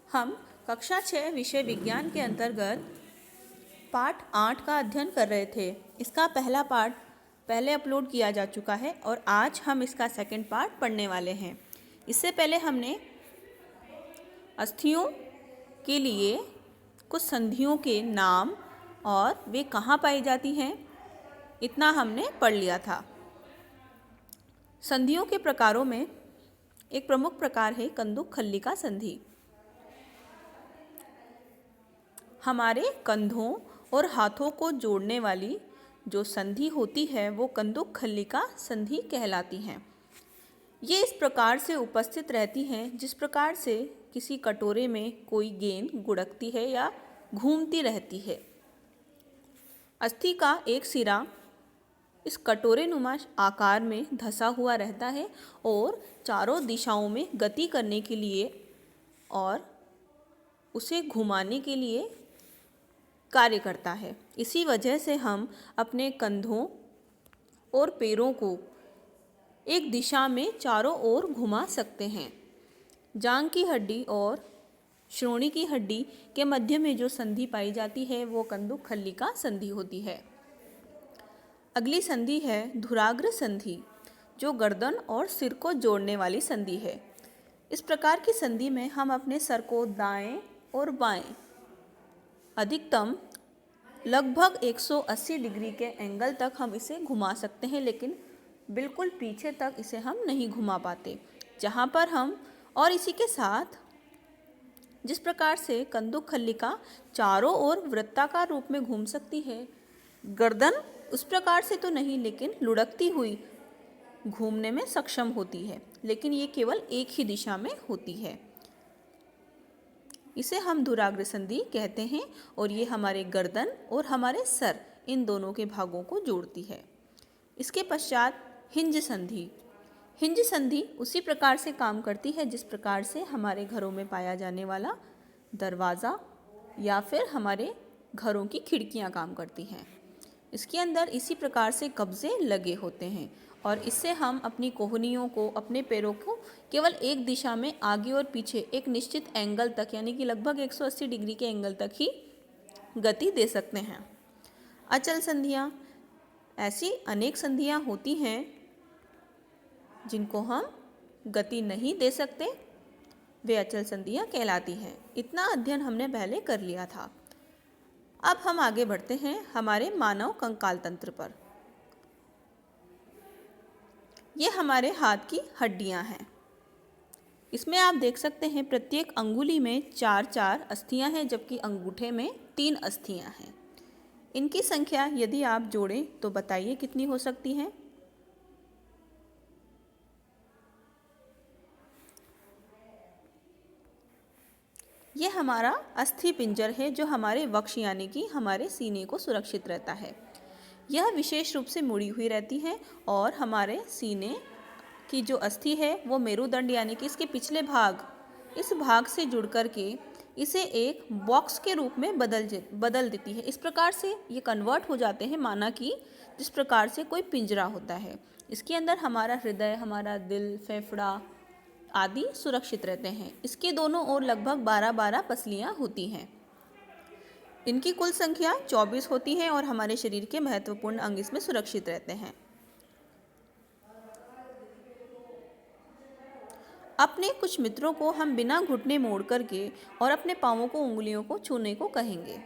हम कक्षा 6 विषय विज्ञान के अंतर्गत पाठ 8 का अध्ययन कर रहे थे। इसका पहला पाठ पहले अपलोड किया जा चुका है और आज हम इसका सेकंड पार्ट पढ़ने वाले हैं। इससे पहले हमने अस्थियों के लिए कुछ संधियों के नाम और वे कहाँ पाई जाती हैं, इतना हमने पढ़ लिया था। संधियों के प्रकारों में एक प्रमुख प्रकार है कंदुक खल्लिका संधि। हमारे कंधों और हाथों को जोड़ने वाली जो संधि होती है वो कंदुक खल्लिका संधि कहलाती हैं। ये इस प्रकार से उपस्थित रहती हैं जिस प्रकार से किसी कटोरे में कोई गेंद गुड़कती है या घूमती रहती है। अस्थि का एक सिरा इस कटोरे नुमा आकार में धंसा हुआ रहता है और चारों दिशाओं में गति करने के लिए और उसे घुमाने के लिए कार्य करता है। इसी वजह से हम अपने कंधों और पैरों को एक दिशा में चारों ओर घुमा सकते हैं। जांघ की हड्डी और श्रोणि की हड्डी के मध्य में जो संधि पाई जाती है वो कंदुक खल्लिका संधि होती है। अगली संधि है धुराग्र संधि, जो गर्दन और सिर को जोड़ने वाली संधि है। इस प्रकार की संधि में हम अपने सर को दाएं और बाएं अधिकतम लगभग 180 डिग्री के एंगल तक हम इसे घुमा सकते हैं, लेकिन बिल्कुल पीछे तक इसे हम नहीं घुमा पाते। जहाँ पर हम और इसी के साथ जिस प्रकार से कंदुक खल्लिका चारों ओर वृत्ताकार रूप में घूम सकती है, गर्दन उस प्रकार से तो नहीं लेकिन लुढ़कती हुई घूमने में सक्षम होती है, लेकिन ये केवल एक ही दिशा में होती है। इसे हम धुराग्र संधि कहते हैं और ये हमारे गर्दन और हमारे सर इन दोनों के भागों को जोड़ती है। इसके पश्चात हिंज संधि। हिंज संधि उसी प्रकार से काम करती है जिस प्रकार से हमारे घरों में पाया जाने वाला दरवाज़ा या फिर हमारे घरों की खिड़कियां काम करती हैं। इसके अंदर इसी प्रकार से कब्जे लगे होते हैं और इससे हम अपनी कोहनियों को, अपने पैरों को केवल एक दिशा में आगे और पीछे एक निश्चित एंगल तक, यानी कि लगभग 180 डिग्री के एंगल तक ही गति दे सकते हैं। अचल संधियाँ, ऐसी अनेक संधियाँ होती हैं जिनको हम गति नहीं दे सकते, वे अचल संधियाँ कहलाती हैं। इतना अध्ययन हमने पहले कर लिया था। अब हम आगे बढ़ते हैं हमारे मानव कंकाल तंत्र पर। ये हमारे हाथ की हड्डियां हैं। इसमें आप देख सकते हैं प्रत्येक अंगुली में 4-4 अस्थियां हैं, जबकि अंगूठे में 3 अस्थियां हैं। इनकी संख्या यदि आप जोड़ें तो बताइए कितनी हो सकती है। ये हमारा अस्थि पिंजर है जो हमारे वक्ष यानी कि हमारे सीने को सुरक्षित रहता है। यह विशेष रूप से मुड़ी हुई रहती है और हमारे सीने की जो अस्थि है वो मेरुदंड यानी कि इसके पिछले भाग, इस भाग से जुड़ कर के इसे एक बॉक्स के रूप में बदल देती है। इस प्रकार से ये कन्वर्ट हो जाते हैं माना कि जिस प्रकार से कोई पिंजरा होता है। इसके अंदर हमारा हृदय, हमारा दिल, फेफड़ा आदि सुरक्षित रहते हैं। इसके दोनों ओर लगभग 12-12 पसलियाँ होती हैं। इनकी कुल संख्या 24 होती है और हमारे शरीर के महत्वपूर्ण अंग इसमें सुरक्षित रहते हैं। अपने कुछ मित्रों को हम बिना घुटने मोड़ करके और अपने पाँवों को, उंगलियों को छूने को कहेंगे।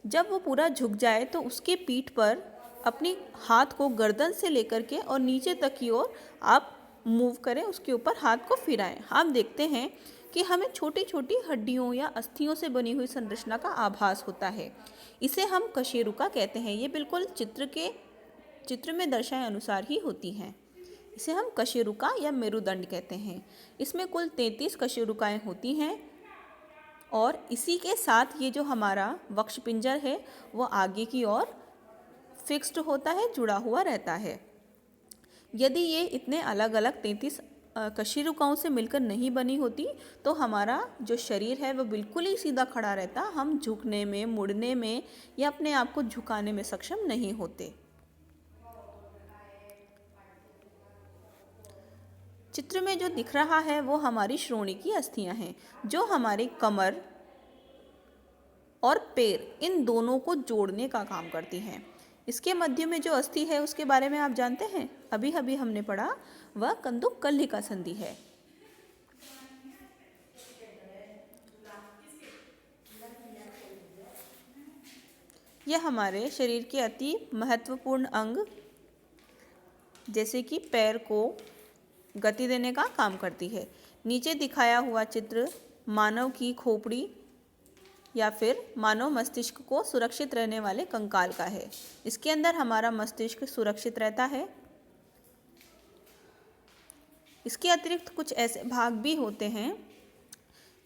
जब वो पूरा झुक जाए तो उसके पीठ पर अपनी हाथ को गर्दन से लेकर के और नीचे तक की ओर आप मूव करें, उसके ऊपर हाथ को फिराएं। आप देखते हैं कि हमें छोटी छोटी हड्डियों या अस्थियों से बनी हुई संरचना का आभास होता है। इसे हम कशेरुका कहते हैं। ये बिल्कुल चित्र में दर्शाए अनुसार ही होती हैं। इसे हम कशेरुका या मेरुदंड कहते हैं। इसमें कुल 33 कशेरुकाएँ होती हैं और इसी के साथ ये जो हमारा वक्षपिंजर है वो आगे की ओर फिक्स्ड होता है, जुड़ा हुआ रहता है। यदि ये इतने अलग अलग 33 कशेरुकाओं से मिलकर नहीं बनी होती तो हमारा जो शरीर है वो बिल्कुल ही सीधा खड़ा रहता। हम झुकने में, मुड़ने में या अपने आप को झुकाने में सक्षम नहीं होते। चित्र में जो दिख रहा है वो हमारी श्रोणि की अस्थियां हैं, जो हमारे कमर और पैर इन दोनों को जोड़ने का काम करती हैं। इसके मध्य में जो अस्थि है उसके बारे में आप जानते हैं, अभी अभी हमने पढ़ा, वह कंदुक कल्लिका संधि है। यह हमारे शरीर के अति महत्वपूर्ण अंग जैसे कि पैर को गति देने का काम करती है। नीचे दिखाया हुआ चित्र मानव की खोपड़ी या फिर मानव मस्तिष्क को सुरक्षित रहने वाले कंकाल का है। इसके अंदर हमारा मस्तिष्क सुरक्षित रहता है। इसके अतिरिक्त कुछ ऐसे भाग भी होते हैं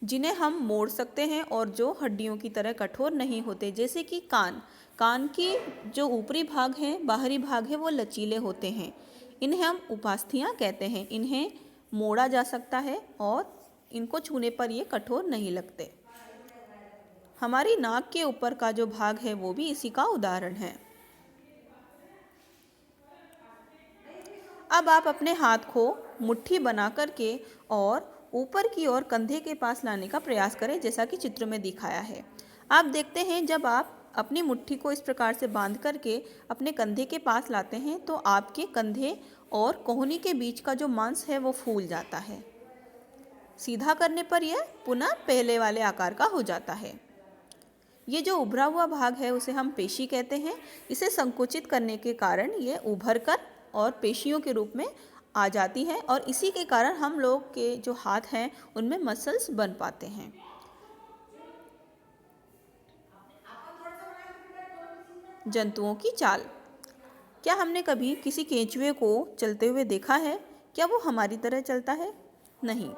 जिन्हें हम मोड़ सकते हैं और जो हड्डियों की तरह कठोर नहीं होते, जैसे कि कान। कान की जो ऊपरी भाग हैं, बाहरी भाग है, वो लचीले होते हैं। इन्हें हम उपास्थियां कहते हैं। इन्हें मोड़ा जा सकता है और इनको छूने पर ये कठोर नहीं लगते। हमारी नाक के ऊपर का जो भाग है वो भी इसी का उदाहरण है। अब आप अपने हाथ को मुट्ठी बना करके और ऊपर की ओर कंधे के पास लाने का प्रयास करें, जैसा कि चित्र में दिखाया है। आप देखते हैं जब आप अपनी मुट्ठी को इस प्रकार से बांध करके अपने कंधे के पास लाते हैं तो आपके कंधे और कोहनी के बीच का जो मांस है वो फूल जाता है। सीधा करने पर यह पुनः पहले वाले आकार का हो जाता है। ये जो उभरा हुआ भाग है उसे हम पेशी कहते हैं। इसे संकुचित करने के कारण ये उभर कर और पेशियों के रूप में आ जाती है और इसी के कारण हम लोग के जो हाथ हैं उनमें मसल्स बन पाते हैं। जंतुओं की चाल। क्या हमने कभी किसी केंचुए को चलते हुए देखा है? क्या वो हमारी तरह चलता है? नहीं।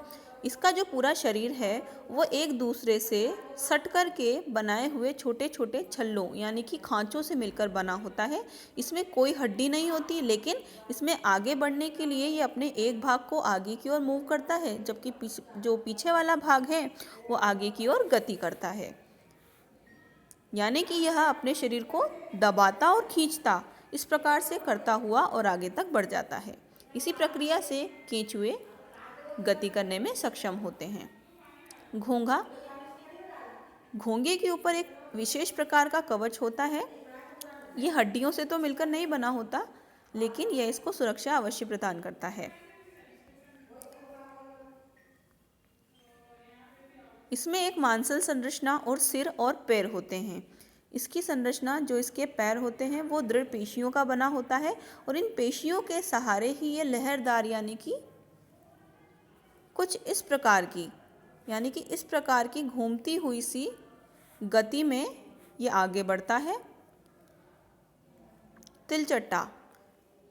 इसका जो पूरा शरीर है वो एक दूसरे से सट कर के बनाए हुए छोटे छोटे छल्लों यानी कि खांचों से मिलकर बना होता है। इसमें कोई हड्डी नहीं होती, लेकिन इसमें आगे बढ़ने के लिए ये अपने एक भाग को आगे की ओर मूव करता है, जबकि जो पीछे वाला भाग है वो आगे की ओर गति करता है। यानी कि यह अपने शरीर को दबाता और खींचता इस प्रकार से करता हुआ और आगे तक बढ़ जाता है। इसी प्रक्रिया से केंचुए गति करने में सक्षम होते हैं। घोंघा। घोंघे के ऊपर एक विशेष प्रकार का कवच होता है। ये हड्डियों से तो मिलकर नहीं बना होता, लेकिन यह इसको सुरक्षा अवश्य प्रदान करता है। इसमें एक मांसल संरचना और सिर और पैर होते हैं। इसकी संरचना, जो इसके पैर होते हैं, वो दृढ़ पेशियों का बना होता है और इन पेशियों के सहारे ही ये लहरदार यानी कि कुछ इस प्रकार की, यानी कि इस प्रकार की घूमती हुई सी गति में ये आगे बढ़ता है। तिलचट्टा।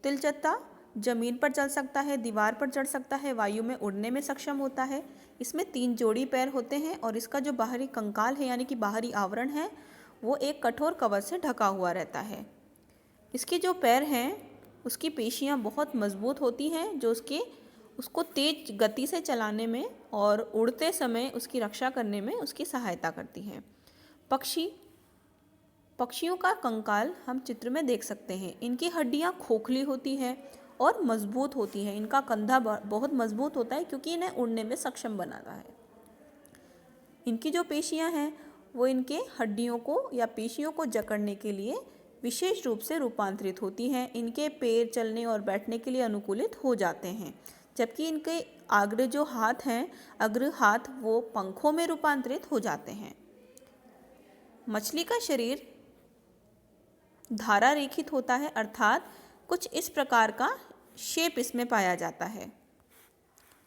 तिलचट्टा जमीन पर चल सकता है, दीवार पर चढ़ सकता है, वायु में उड़ने में सक्षम होता है। इसमें 3 जोड़ी पैर होते हैं और इसका जो बाहरी कंकाल है यानी कि बाहरी आवरण है वो एक कठोर कवच से ढका हुआ रहता है। इसके जो पैर हैं उसकी पेशियां बहुत मजबूत होती हैं, जो उसको तेज गति से चलाने में और उड़ते समय उसकी रक्षा करने में उसकी सहायता करती हैं। पक्षियों का कंकाल हम चित्र में देख सकते हैं। इनकी हड्डियां खोखली होती हैं और मजबूत होती हैं। इनका कंधा बहुत मजबूत होता है क्योंकि इन्हें उड़ने में सक्षम बनाता है। इनकी जो पेशियां हैं वो इनके हड्डियों को या पेशियों को जकड़ने के लिए विशेष रूप से रूपांतरित होती हैं। इनके पैर चलने और बैठने के लिए अनुकूलित हो जाते हैं, जबकि इनके अग्र जो हाथ हैं, अग्र हाथ, वो पंखों में रूपांतरित हो जाते हैं। मछली का शरीर धारा रेखित होता है, अर्थात कुछ इस प्रकार का शेप इसमें पाया जाता है।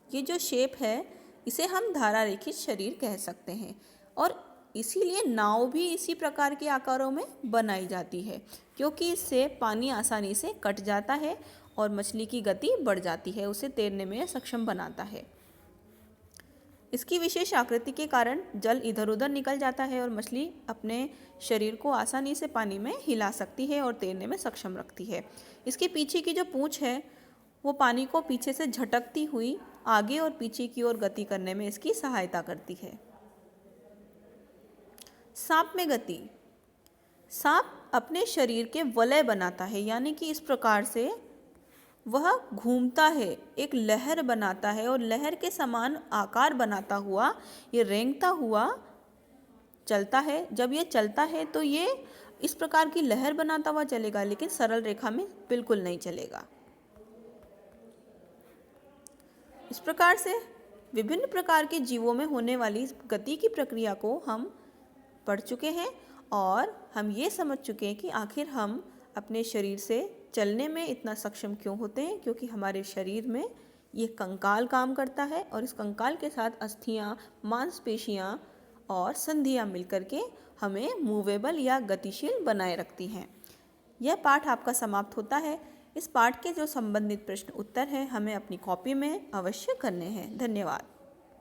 ये जो शेप है इसे हम धारा रेखित शरीर कह सकते हैं और इसीलिए नाव भी इसी प्रकार के आकारों में बनाई जाती है, क्योंकि इससे पानी आसानी से कट जाता है और मछली की गति बढ़ जाती है, उसे तैरने में सक्षम बनाता है। इसकी विशेष आकृति के कारण जल इधर उधर निकल जाता है और मछली अपने शरीर को आसानी से पानी में हिला सकती है और तैरने में सक्षम रखती है। इसके पीछे की जो पूंछ है वो पानी को पीछे से झटकती हुई आगे और पीछे की ओर गति करने में इसकी सहायता करती है। सांप में गति। सांप अपने शरीर के वलय बनाता है, यानी कि इस प्रकार से वह घूमता है, एक लहर बनाता है और लहर के समान आकार बनाता हुआ ये रेंगता हुआ चलता है। जब ये चलता है तो ये इस प्रकार की लहर बनाता हुआ चलेगा, लेकिन सरल रेखा में बिल्कुल नहीं चलेगा। इस प्रकार से विभिन्न प्रकार के जीवों में होने वाली गति की प्रक्रिया को हम पढ़ चुके हैं और हम ये समझ चुके हैं कि आखिर हम अपने शरीर से चलने में इतना सक्षम क्यों होते हैं, क्योंकि हमारे शरीर में ये कंकाल काम करता है और इस कंकाल के साथ अस्थियां, मांसपेशियां और संधियां मिलकर के हमें मूवेबल या गतिशील बनाए रखती हैं। यह पाठ आपका समाप्त होता है। इस पाठ के जो संबंधित प्रश्न उत्तर हैं हमें अपनी कॉपी में अवश्य करने हैं। धन्यवाद।